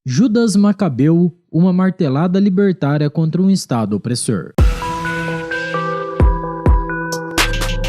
Judas Macabeu, uma martelada libertária contra um Estado opressor.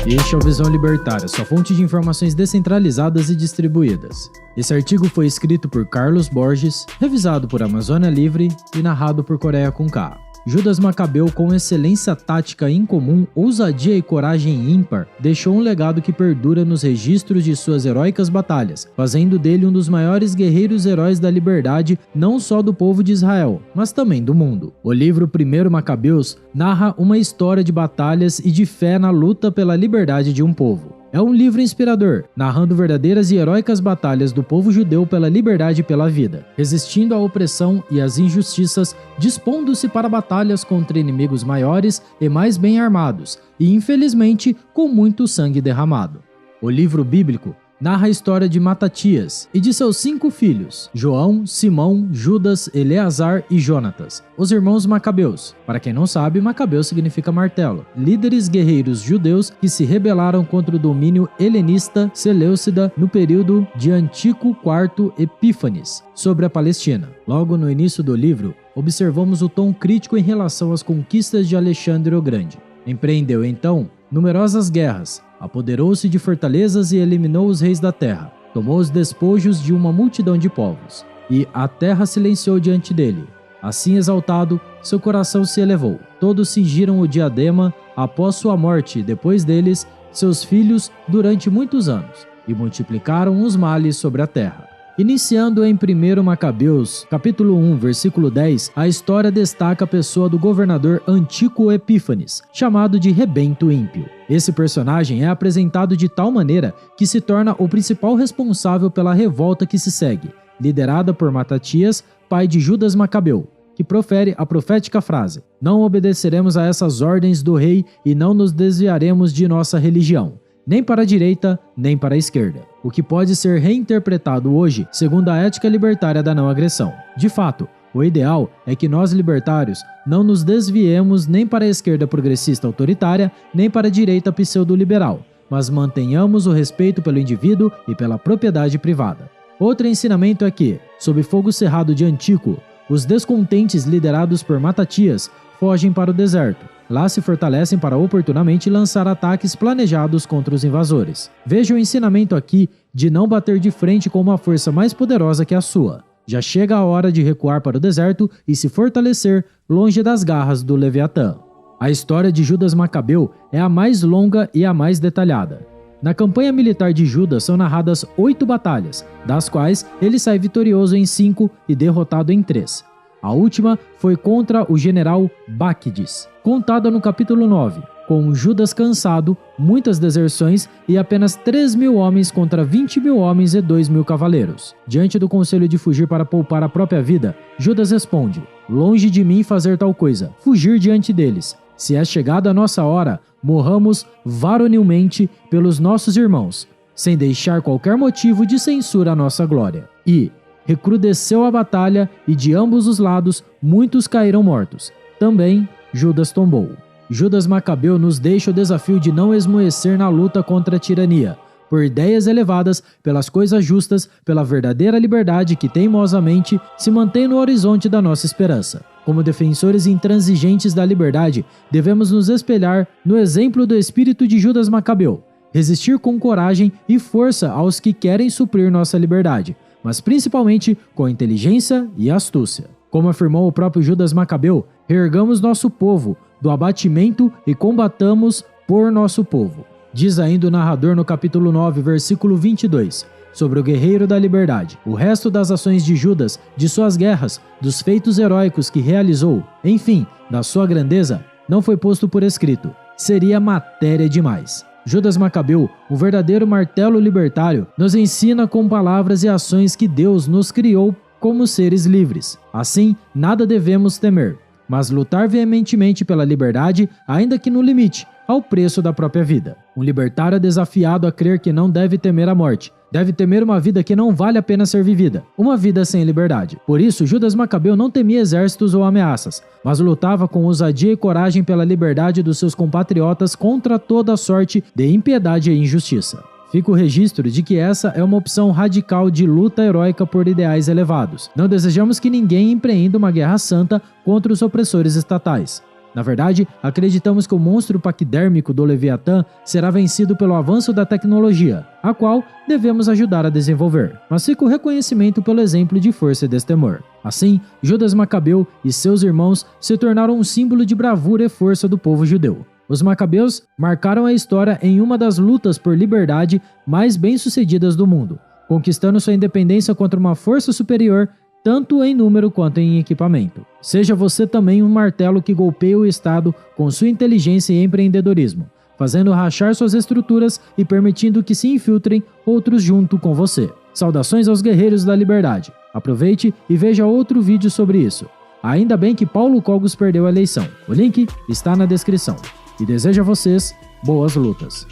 Este é o Visão Libertária, sua fonte de informações descentralizadas e distribuídas. Esse artigo foi escrito por Carlos Borges, revisado por Amazônia Livre e narrado por Coreia com K. Judas Macabeu, com excelência tática incomum, ousadia e coragem ímpar, deixou um legado que perdura nos registros de suas heróicas batalhas, fazendo dele um dos maiores guerreiros heróis da liberdade, não só do povo de Israel, mas também do mundo. O livro 1 Macabeus narra uma história de batalhas e de fé na luta pela liberdade de um povo. É um livro inspirador, narrando verdadeiras e heróicas batalhas do povo judeu pela liberdade e pela vida, resistindo à opressão e às injustiças, dispondo-se para batalhas contra inimigos maiores e mais bem armados, e infelizmente com muito sangue derramado. O livro bíblico narra a história de Matatias e de seus 5 filhos, João, Simão, Judas, Eleazar e Jonatas, os irmãos Macabeus. Para quem não sabe, Macabeu significa martelo, líderes guerreiros judeus que se rebelaram contra o domínio helenista seleucida no período de Antíoco IV Epífanes sobre a Palestina. Logo no início do livro, observamos o tom crítico em relação às conquistas de Alexandre o Grande. Empreendeu então numerosas guerras, apoderou-se de fortalezas e eliminou os reis da terra, tomou os despojos de uma multidão de povos, e a terra silenciou diante dele. Assim exaltado, seu coração se elevou. Todos cingiram o diadema após sua morte, e depois deles, seus filhos durante muitos anos, e multiplicaram os males sobre a terra. Iniciando em 1 Macabeus, capítulo 1, versículo 10, a história destaca a pessoa do governador Antíoco Epífanes, chamado de Rebento Ímpio. Esse personagem é apresentado de tal maneira que se torna o principal responsável pela revolta que se segue, liderada por Matatias, pai de Judas Macabeu, que profere a profética frase: "Não obedeceremos a essas ordens do rei e não nos desviaremos de nossa religião, nem para a direita, nem para a esquerda", o que pode ser reinterpretado hoje segundo a ética libertária da não agressão. De fato, o ideal é que nós libertários não nos desviemos nem para a esquerda progressista autoritária, nem para a direita pseudo-liberal, mas mantenhamos o respeito pelo indivíduo e pela propriedade privada. Outro ensinamento é que, sob fogo cerrado de Antíoco, os descontentes liderados por Matatias fogem para o deserto. Lá se fortalecem para oportunamente lançar ataques planejados contra os invasores. Veja o ensinamento aqui de não bater de frente com uma força mais poderosa que a sua. Já chega a hora de recuar para o deserto e se fortalecer longe das garras do Leviatã. A história de Judas Macabeu é a mais longa e a mais detalhada. Na campanha militar de Judas são narradas 8 batalhas, das quais ele sai vitorioso em 5 e derrotado em 3. A última foi contra o general Báquides, contada no capítulo 9, com Judas cansado, muitas deserções e apenas 3.000 homens contra 20.000 homens e 2.000 cavaleiros. Diante do conselho de fugir para poupar a própria vida, Judas responde: "Longe de mim fazer tal coisa, fugir diante deles. Se é chegada a nossa hora, morramos varonilmente pelos nossos irmãos, sem deixar qualquer motivo de censura à nossa glória." E recrudesceu a batalha e de ambos os lados muitos caíram mortos. Também Judas tombou. Judas Macabeu nos deixa o desafio de não esmoecer na luta contra a tirania, por ideias elevadas, pelas coisas justas, pela verdadeira liberdade que teimosamente se mantém no horizonte da nossa esperança. Como defensores intransigentes da liberdade, devemos nos espelhar no exemplo do espírito de Judas Macabeu, resistir com coragem e força aos que querem suprir nossa liberdade, mas principalmente com inteligência e astúcia. Como afirmou o próprio Judas Macabeu, reergamos nosso povo do abatimento e combatamos por nosso povo. Diz ainda o narrador no capítulo 9, versículo 22, sobre o guerreiro da liberdade. O resto das ações de Judas, de suas guerras, dos feitos heróicos que realizou, enfim, da sua grandeza, não foi posto por escrito. Seria matéria demais. Judas Macabeu, o verdadeiro martelo libertário, nos ensina com palavras e ações que Deus nos criou como seres livres. Assim, nada devemos temer, mas lutar veementemente pela liberdade, ainda que no limite, ao preço da própria vida. Um libertário é desafiado a crer que não deve temer a morte, deve temer uma vida que não vale a pena ser vivida, uma vida sem liberdade. Por isso, Judas Macabeu não temia exércitos ou ameaças, mas lutava com ousadia e coragem pela liberdade dos seus compatriotas contra toda sorte de impiedade e injustiça. Fica o registro de que essa é uma opção radical de luta heróica por ideais elevados. Não desejamos que ninguém empreenda uma guerra santa contra os opressores estatais. Na verdade, acreditamos que o monstro paquidérmico do Leviatã será vencido pelo avanço da tecnologia, a qual devemos ajudar a desenvolver. Mas fica o reconhecimento pelo exemplo de força e destemor. Assim, Judas Macabeu e seus irmãos se tornaram um símbolo de bravura e força do povo judeu. Os Macabeus marcaram a história em uma das lutas por liberdade mais bem-sucedidas do mundo, conquistando sua independência contra uma força superior, tanto em número quanto em equipamento. Seja você também um martelo que golpeia o Estado com sua inteligência e empreendedorismo, fazendo rachar suas estruturas e permitindo que se infiltrem outros junto com você. Saudações aos guerreiros da liberdade. Aproveite e veja outro vídeo sobre isso. Ainda bem que Paulo Cogos perdeu a eleição. O link está na descrição. E desejo a vocês boas lutas.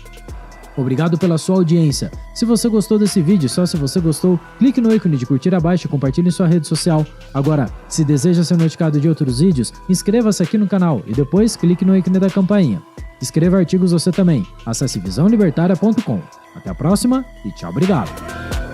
Obrigado pela sua audiência. Se você gostou desse vídeo, só se você gostou, clique no ícone de curtir abaixo e compartilhe em sua rede social. Agora, se deseja ser notificado de outros vídeos, inscreva-se aqui no canal e depois clique no ícone da campainha. Escreva artigos você também. Acesse visãolibertaria.com. Até a próxima e tchau, obrigado.